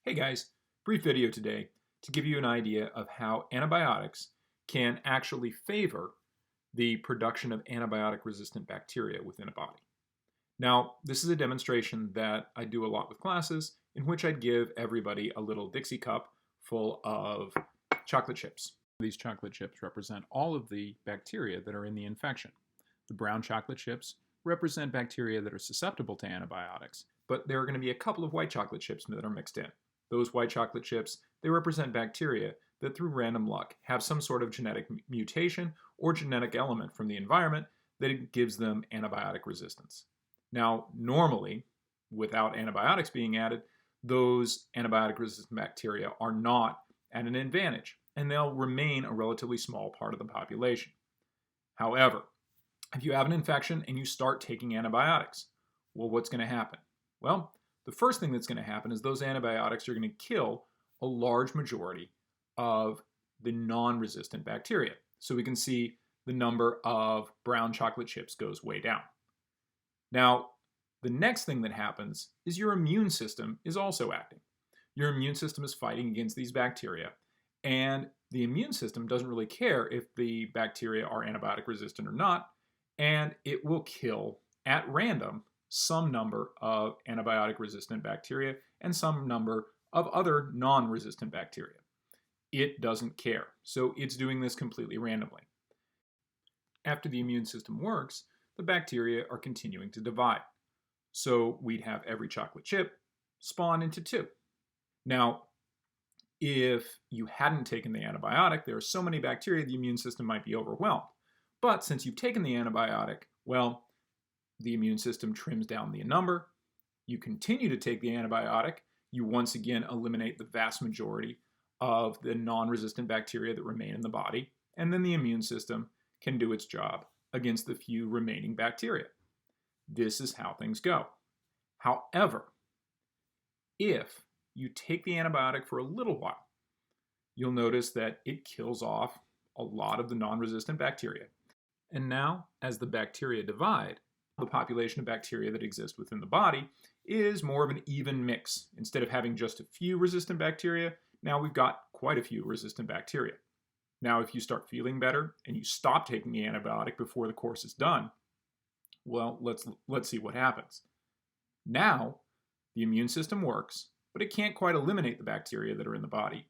Hey guys, brief video today to give you an idea of how antibiotics can actually favor the production of antibiotic-resistant bacteria within a body. Now, this is a demonstration that I do a lot with classes in which I'd give everybody a little Dixie cup full of chocolate chips. These chocolate chips represent all of the bacteria that are in the infection. The brown chocolate chips represent bacteria that are susceptible to antibiotics, but there are going to be a couple of white chocolate chips that are mixed in. Those white chocolate chips, they represent bacteria that through random luck have some sort of genetic mutation or genetic element from the environment that gives them antibiotic resistance. Now, normally, without antibiotics being added, those antibiotic-resistant bacteria are not at an advantage, and they'll remain a relatively small part of the population. However, if you have an infection and you start taking antibiotics, well, what's going to happen? Well, the first thing that's going to happen is those antibiotics are going to kill a large majority of the non-resistant bacteria. So we can see the number of brown chocolate chips goes way down. Now, the next thing that happens is your immune system is also acting. Your immune system is fighting against these bacteria, and the immune system doesn't really care if the bacteria are antibiotic resistant or not, and it will kill at random some number of antibiotic-resistant bacteria and some number of other non-resistant bacteria. It doesn't care, so it's doing this completely randomly. After the immune system works, the bacteria are continuing to divide. So we'd have every chocolate chip spawn into two. Now, if you hadn't taken the antibiotic, there are so many bacteria the immune system might be overwhelmed. But since you've taken the antibiotic, well, the immune system trims down the number. You continue to take the antibiotic. You once again eliminate the vast majority of the non-resistant bacteria that remain in the body, and then the immune system can do its job against the few remaining bacteria. This is how things go. However, if you take the antibiotic for a little while, you'll notice that it kills off a lot of the non-resistant bacteria. And now, as the bacteria divide, the population of bacteria that exist within the body is more of an even mix. Instead of having just a few resistant bacteria, now we've got quite a few resistant bacteria. Now, if you start feeling better and you stop taking the antibiotic before the course is done, well, let's see what happens. Now, the immune system works, but it can't quite eliminate the bacteria that are in the body.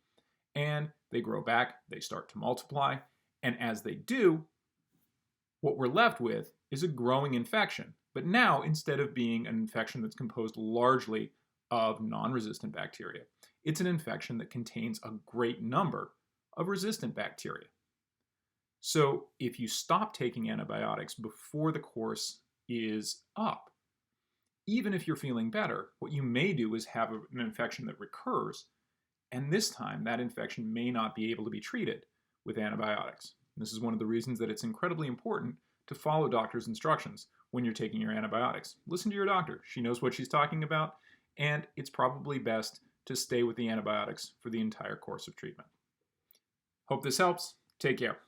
And they grow back, they start to multiply, and as they do, what we're left with is a growing infection. But now, instead of being an infection that's composed largely of non-resistant bacteria, it's an infection that contains a great number of resistant bacteria. So if you stop taking antibiotics before the course is up, even if you're feeling better, what you may do is have an infection that recurs, and this time that infection may not be able to be treated with antibiotics. This is one of the reasons that it's incredibly important to follow doctor's instructions when you're taking your antibiotics. Listen to your doctor. She knows what she's talking about, and it's probably best to stay with the antibiotics for the entire course of treatment. Hope this helps. Take care.